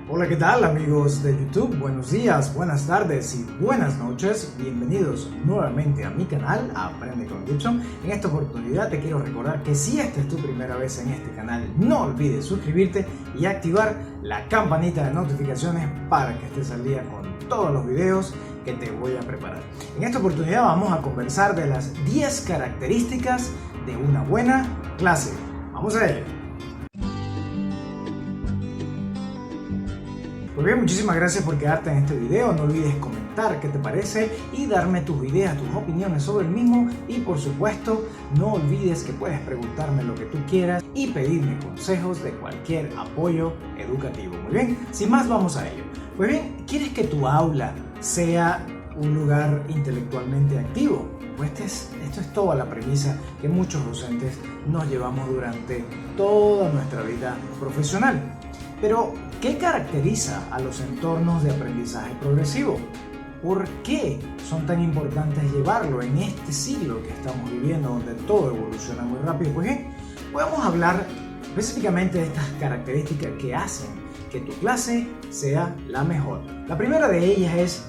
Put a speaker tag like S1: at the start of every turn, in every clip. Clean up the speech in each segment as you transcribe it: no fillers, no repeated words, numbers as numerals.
S1: Hola, ¿qué tal amigos de YouTube? Buenos días, buenas tardes y buenas noches. Bienvenidos nuevamente a mi canal, Aprende con Gibson. En esta oportunidad te quiero recordar que si esta es tu primera vez en este canal, no olvides suscribirte y activar la campanita de notificaciones para que estés al día con todos los videos que te voy a preparar. En esta oportunidad vamos a conversar de las 10 características de una buena clase. Vamos a ello. Pues bien, muchísimas gracias por quedarte en este video. No olvides comentar qué te parece y darme tus ideas, tus opiniones sobre el mismo. Y por supuesto, no olvides que puedes preguntarme lo que tú quieras y pedirme consejos de cualquier apoyo educativo. Muy bien, sin más vamos a ello. Pues bien, ¿quieres que tu aula sea un lugar intelectualmente activo? Pues esto es toda la premisa que muchos docentes nos llevamos durante toda nuestra vida profesional. Pero, ¿qué caracteriza a los entornos de aprendizaje progresivo? ¿Por qué son tan importantes llevarlo en este siglo que estamos viviendo, donde todo evoluciona muy rápido? Pues bien, podemos hablar específicamente de estas características que hacen que tu clase sea la mejor. La primera de ellas es: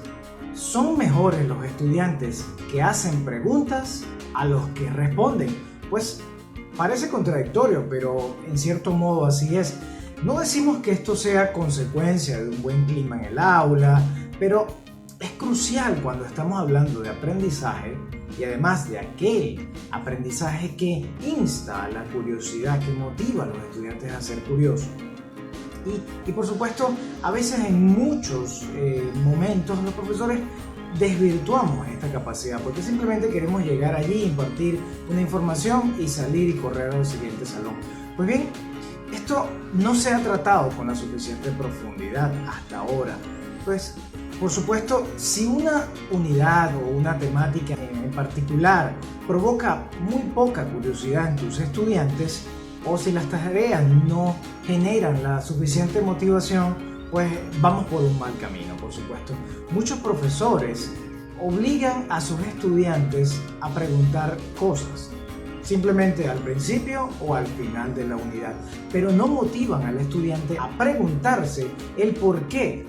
S1: son mejores los estudiantes que hacen preguntas a los que responden. Pues parece contradictorio, pero en cierto modo así es. No decimos que esto sea consecuencia de un buen clima en el aula, pero es crucial cuando estamos hablando de aprendizaje y además de aquel aprendizaje que insta a la curiosidad, que motiva a los estudiantes a ser curiosos. Y por supuesto, a veces en muchos momentos los profesores desvirtuamos esta capacidad porque simplemente queremos llegar allí, impartir una información y salir y correr al siguiente salón. Pues bien, esto no se ha tratado con la suficiente profundidad hasta ahora. Pues, por supuesto, si una unidad o una temática en particular provoca muy poca curiosidad en tus estudiantes, o si las tareas no generan la suficiente motivación, pues vamos por un mal camino, por supuesto. Muchos profesores obligan a sus estudiantes a preguntar cosas, simplemente al principio o al final de la unidad, pero no motivan al estudiante a preguntarse el por qué.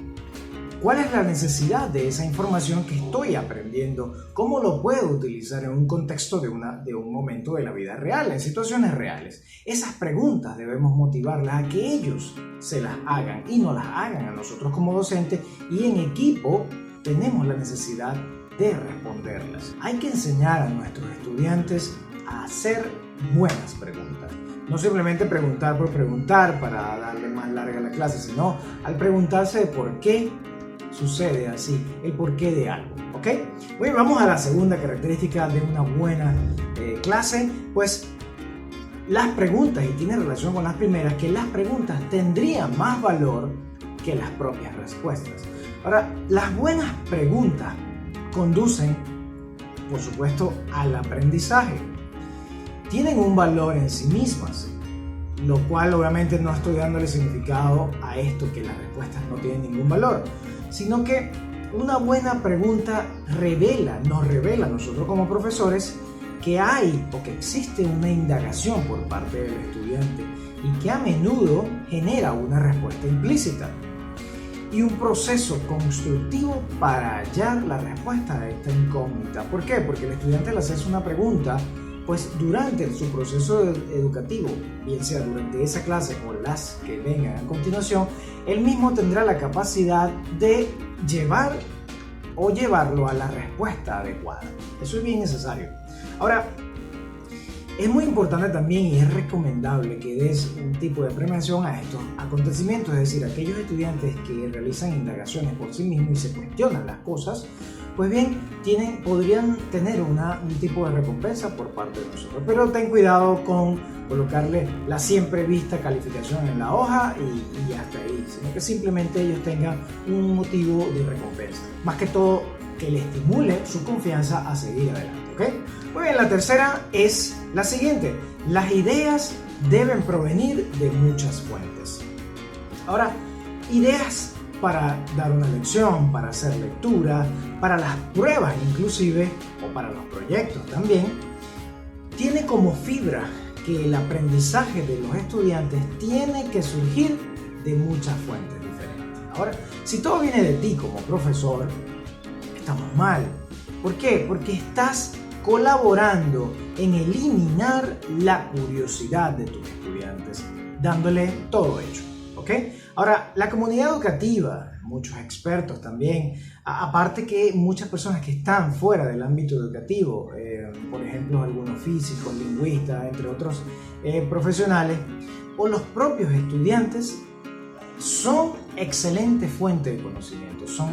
S1: ¿Cuál es la necesidad de esa información que estoy aprendiendo? ¿Cómo lo puedo utilizar en un contexto de un momento de la vida real, en situaciones reales? Esas preguntas debemos motivarlas a que ellos se las hagan y no las hagan a nosotros como docentes, y en equipo tenemos la necesidad de responderlas. Hay que enseñar a nuestros estudiantes a hacer buenas preguntas. No simplemente preguntar por preguntar para darle más larga la clase, sino al preguntarse de por qué sucede así, el porqué de algo, ¿ok? Bueno, vamos a la segunda característica de una buena clase. Pues las preguntas, y tiene relación con las primeras, que las preguntas tendrían más valor que las propias respuestas. Ahora, las buenas preguntas conducen, por supuesto, al aprendizaje. Tienen un valor en sí mismas, lo cual obviamente no estoy dándole significado a esto que las respuestas no tienen ningún valor, sino que una buena pregunta nos revela a nosotros como profesores que hay o que existe una indagación por parte del estudiante y que a menudo genera una respuesta implícita y un proceso constructivo para hallar la respuesta a esta incógnita. ¿Por qué? Porque el estudiante le hace una pregunta, pues durante su proceso educativo, bien sea durante esa clase o las que vengan a continuación, él mismo tendrá la capacidad de llevarlo a la respuesta adecuada. Eso es bien necesario. Ahora, es muy importante también y es recomendable que des un tipo de prevención a estos acontecimientos, es decir, aquellos estudiantes que realizan indagaciones por sí mismos y se cuestionan las cosas, pues bien, podrían tener un tipo de recompensa por parte de nosotros. Pero ten cuidado con colocarle la siempre vista calificación en la hoja y hasta ahí, sino que simplemente ellos tengan un motivo de recompensa. Más que todo, que le estimule su confianza a seguir adelante, ¿ok? Muy bien, la tercera es la siguiente: las ideas deben provenir de muchas fuentes. Ahora, ideas para dar una lección, para hacer lectura, para las pruebas inclusive, o para los proyectos también, tiene como fibra que el aprendizaje de los estudiantes tiene que surgir de muchas fuentes diferentes. Ahora, si todo viene de ti como profesor, estamos mal. ¿Por qué? Porque estás colaborando en eliminar la curiosidad de tus estudiantes, dándole todo hecho, ¿ok? Ahora, la comunidad educativa, muchos expertos también, aparte que muchas personas que están fuera del ámbito educativo, por ejemplo, algunos físicos, lingüistas, entre otros profesionales, o los propios estudiantes, son excelentes fuentes de conocimiento, son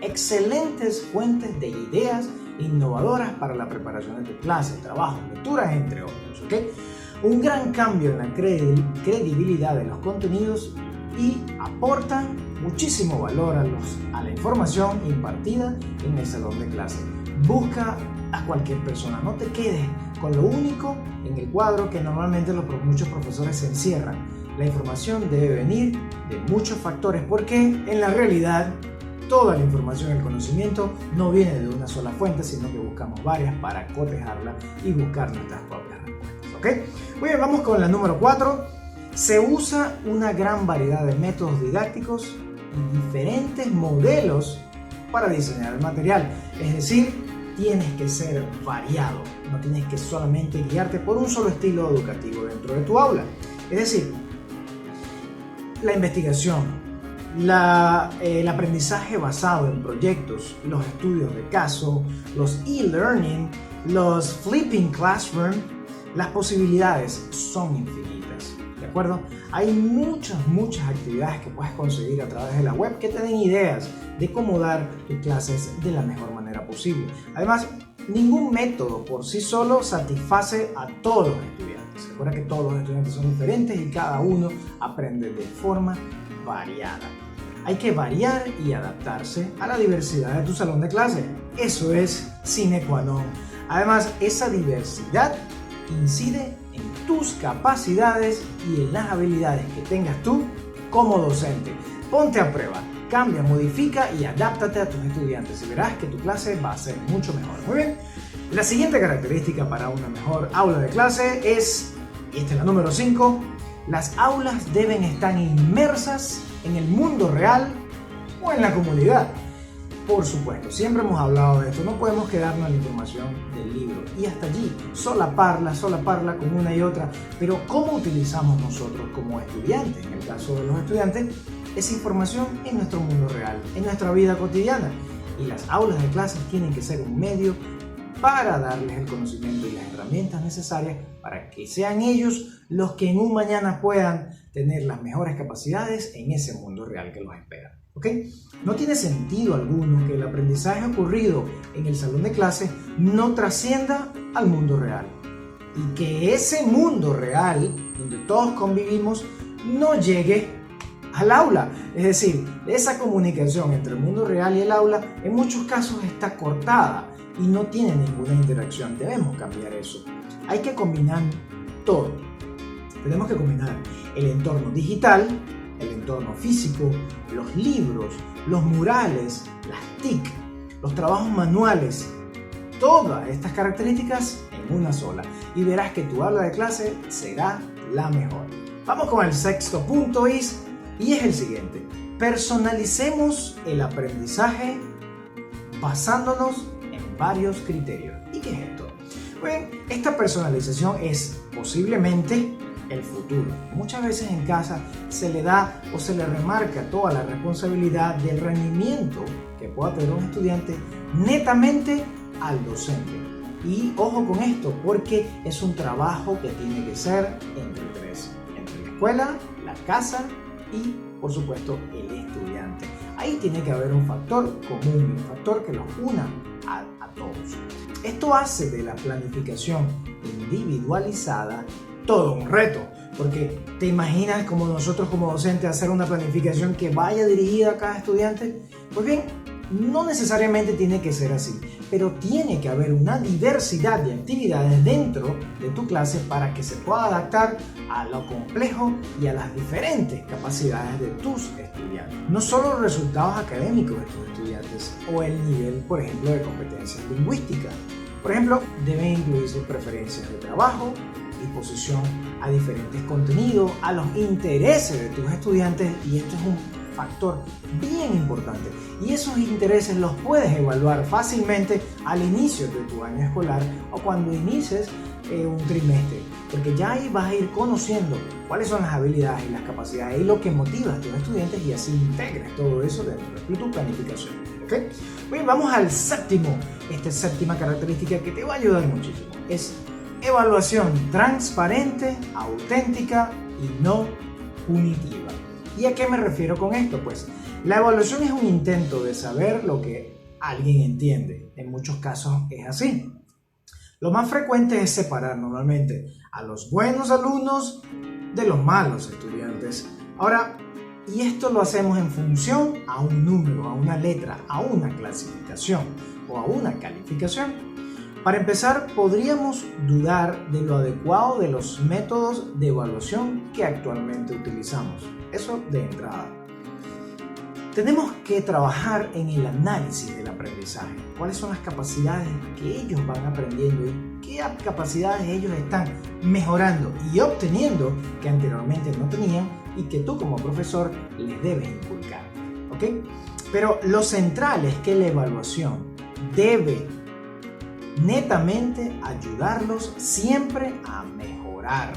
S1: excelentes fuentes de ideas innovadoras para la preparación de tu clase, trabajo, lecturas, entre otros, ¿ok? Un gran cambio en la credibilidad de los contenidos y aportan muchísimo valor a la información impartida en el salón de clase. Busca a cualquier persona, no te quedes con lo único en el cuadro que normalmente muchos profesores se encierran. La información debe venir de muchos factores porque en la realidad toda la información y el conocimiento no viene de una sola fuente, sino que buscamos varias para cotejarla y buscar nuestras propias respuestas, ¿ok? Muy bien, vamos con la número 4. Se usa una gran variedad de métodos didácticos y diferentes modelos para diseñar el material. Es decir, tienes que ser variado, no tienes que solamente guiarte por un solo estilo educativo dentro de tu aula. Es decir, la investigación, el aprendizaje basado en proyectos, los estudios de caso, los e-learning, los flipping classroom, las posibilidades son infinitas, ¿de acuerdo? Hay muchas actividades que puedes conseguir a través de la web que te den ideas de cómo dar tus clases de la mejor manera posible. Además, ningún método por sí solo satisface a todos los estudiantes. Recuerda que todos los estudiantes son diferentes y cada uno aprende de forma variada. Hay que variar y adaptarse a la diversidad de tu salón de clase. Eso es sine qua non. Además, esa diversidad incide en tus capacidades y en las habilidades que tengas tú como docente. Ponte a prueba, cambia, modifica y adáptate a tus estudiantes y verás que tu clase va a ser mucho mejor. Muy bien. La siguiente característica para una mejor aula de clase es, y esta es la número 5, las aulas deben estar inmersas en el mundo real o en la comunidad. Por supuesto, siempre hemos hablado de esto, no podemos quedarnos en la información del libro y hasta allí, solaparla con una y otra, pero ¿cómo utilizamos nosotros como estudiantes, en el caso de los estudiantes, esa información en nuestro mundo real, en nuestra vida cotidiana? Y las aulas de clases tienen que ser un medio para darles el conocimiento y las herramientas necesarias para que sean ellos los que en un mañana puedan tener las mejores capacidades en ese mundo real que los espera. ¿Ok? No tiene sentido alguno que el aprendizaje ocurrido en el salón de clase no trascienda al mundo real y que ese mundo real donde todos convivimos no llegue al aula. Es decir, esa comunicación entre el mundo real y el aula en muchos casos está cortada y no tiene ninguna interacción. Debemos cambiar eso. Hay que combinar todo. Tenemos que combinar el entorno digital, el entorno físico, los libros, los murales, las TIC, los trabajos manuales, todas estas características en una sola y verás que tu aula de clase será la mejor. Vamos con el sexto punto y es el siguiente. Personalicemos el aprendizaje basándonos en varios criterios. ¿Y qué es esto? Bueno, esta personalización es posiblemente el futuro. Muchas veces en casa se le da o se le remarca toda la responsabilidad del rendimiento que pueda tener un estudiante netamente al docente. Y ojo con esto, porque es un trabajo que tiene que ser entre tres, entre la escuela, la casa y, por supuesto, el estudiante. Ahí tiene que haber un factor común, un factor que los una a todos. Esto hace de la planificación individualizada todo un reto, porque te imaginas como nosotros como docentes hacer una planificación que vaya dirigida a cada estudiante. Pues bien, no necesariamente tiene que ser así, pero tiene que haber una diversidad de actividades dentro de tu clase para que se pueda adaptar a lo complejo y a las diferentes capacidades de tus estudiantes. No solo los resultados académicos de tus estudiantes o el nivel, por ejemplo, de competencias lingüísticas. Por ejemplo, deben incluirse preferencias de trabajo, disposición a diferentes contenidos, a los intereses de tus estudiantes, y esto es un factor bien importante. Y esos intereses los puedes evaluar fácilmente al inicio de tu año escolar o cuando inicies un trimestre, porque ya ahí vas a ir conociendo cuáles son las habilidades y las capacidades y lo que motiva a tus estudiantes y así integres todo eso dentro de tu planificación. ¿Okay? Bien, vamos al séptimo. Esta séptima característica que te va a ayudar muchísimo es evaluación transparente, auténtica y no punitiva. ¿Y a qué me refiero con esto? Pues la evaluación es un intento de saber lo que alguien entiende. En muchos casos es así. Lo más frecuente es separar normalmente a los buenos alumnos de los malos estudiantes. Ahora, y esto lo hacemos en función a un número, a una letra, a una clasificación o a una calificación. Para empezar, podríamos dudar de lo adecuado de los métodos de evaluación que actualmente utilizamos. Eso de entrada. Tenemos que trabajar en el análisis del aprendizaje. ¿Cuáles son las capacidades que ellos van aprendiendo y qué capacidades ellos están mejorando y obteniendo que anteriormente no tenían y que tú como profesor les debes inculcar? ¿Ok? Pero lo central es que la evaluación debe netamente ayudarlos siempre a mejorar.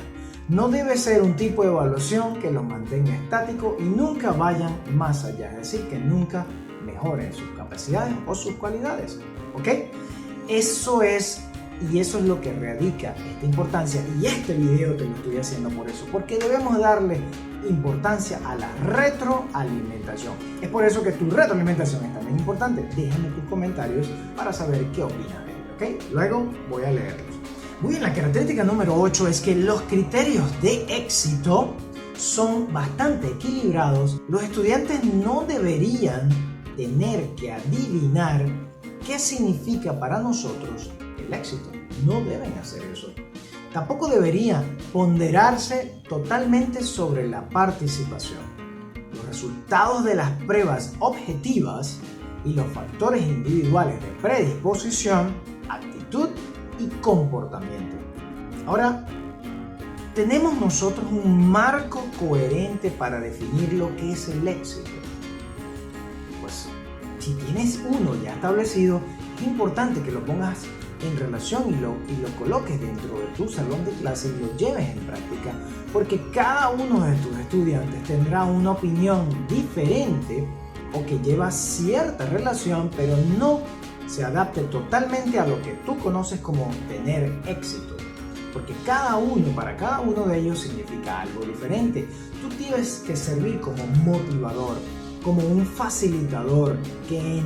S1: No debe ser un tipo de evaluación que los mantenga estáticos y nunca vayan más allá, es decir, que nunca mejoren sus capacidades o sus cualidades. ¿Ok? Eso es lo que radica esta importancia, y este video te lo estoy haciendo por eso, porque debemos darle importancia a la retroalimentación. Es por eso que tu retroalimentación es también importante. Déjame tus comentarios para saber qué opinas de ello, ¿ok? Luego voy a leerlos. Muy bien, la característica número 8 es que los criterios de éxito son bastante equilibrados. Los estudiantes no deberían tener que adivinar qué significa para nosotros el éxito. No deben hacer eso. Tampoco debería ponderarse totalmente sobre la participación. Los resultados de las pruebas objetivas y los factores individuales de predisposición, actitud y comportamiento. Ahora, tenemos nosotros un marco coherente para definir lo que es el éxito. Pues, si tienes uno ya establecido, es importante que lo pongas en relación y lo coloques dentro de tu salón de clase y lo lleves en práctica, porque cada uno de tus estudiantes tendrá una opinión diferente o que lleva cierta relación, pero no se adapte totalmente a lo que tú conoces como tener éxito, porque para cada uno de ellos significa algo diferente. Tú tienes que servir como motivador, como un facilitador, que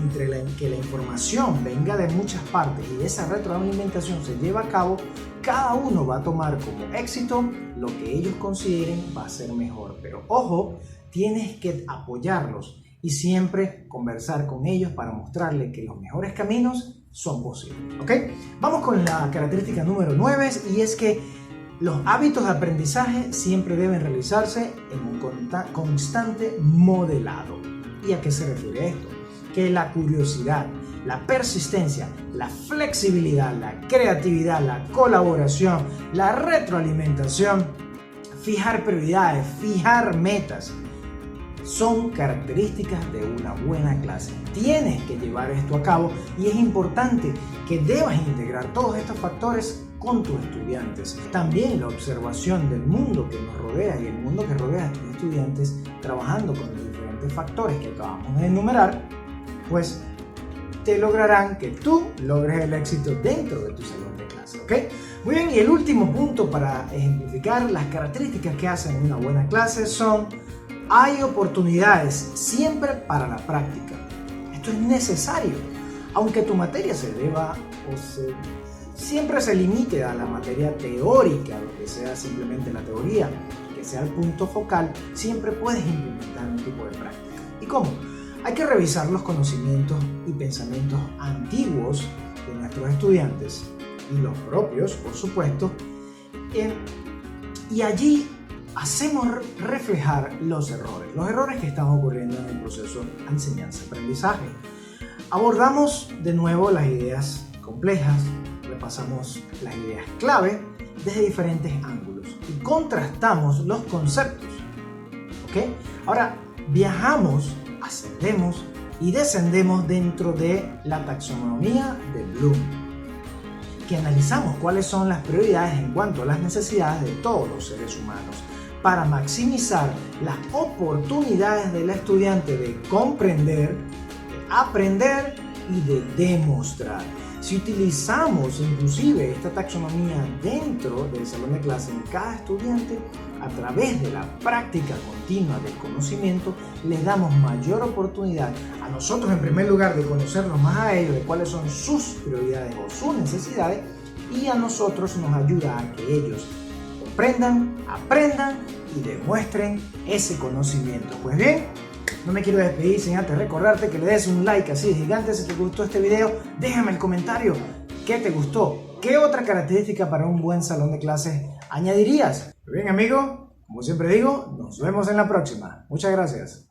S1: la información venga de muchas partes y esa retroalimentación se lleva a cabo. Cada uno va a tomar como éxito lo que ellos consideren va a ser mejor, pero ojo, tienes que apoyarlos y siempre conversar con ellos para mostrarles que los mejores caminos son posibles. ¿Ok? Vamos con la característica número 9, y es que los hábitos de aprendizaje siempre deben realizarse en un constante modelado. ¿Y a qué se refiere esto? Que la curiosidad, la persistencia, la flexibilidad, la creatividad, la colaboración, la retroalimentación, fijar prioridades, fijar metas, son características de una buena clase. Tienes que llevar esto a cabo y es importante que debas integrar todos estos factores con tus estudiantes. También la observación del mundo que nos rodea y el mundo que rodea a tus estudiantes, trabajando con los diferentes factores que acabamos de enumerar, pues te lograrán que tú logres el éxito dentro de tu salón de clase. ¿Ok? Muy bien, y el último punto para ejemplificar las características que hacen una buena clase son: hay oportunidades siempre para la práctica. Esto es necesario. Aunque tu materia siempre se limite a la materia teórica, lo que sea simplemente la teoría, que sea el punto focal, siempre puedes implementar un tipo de práctica. ¿Y cómo? Hay que revisar los conocimientos y pensamientos antiguos de nuestros estudiantes y los propios, por supuesto, y allí hacemos reflejar los errores que están ocurriendo en el proceso de enseñanza-aprendizaje. Abordamos de nuevo las ideas complejas, repasamos las ideas clave desde diferentes ángulos y contrastamos los conceptos. ¿Ok? Ahora, viajamos, ascendemos y descendemos dentro de la taxonomía de Bloom, que analizamos cuáles son las prioridades en cuanto a las necesidades de todos los seres humanos para maximizar las oportunidades del estudiante de comprender, de aprender y de demostrar. Si utilizamos inclusive esta taxonomía dentro del salón de clase en cada estudiante, a través de la práctica continua del conocimiento, les damos mayor oportunidad a nosotros en primer lugar de conocerlos más a ellos, de cuáles son sus prioridades o sus necesidades, y a nosotros nos ayuda a que ellos comprendan, aprendan y demuestren ese conocimiento. Pues bien, no me quiero despedir sin antes recordarte que le des un like así de gigante si te gustó este video. Déjame el comentario qué te gustó, qué otra característica para un buen salón de clases añadirías. Muy bien, amigo, como siempre digo, nos vemos en la próxima. Muchas gracias.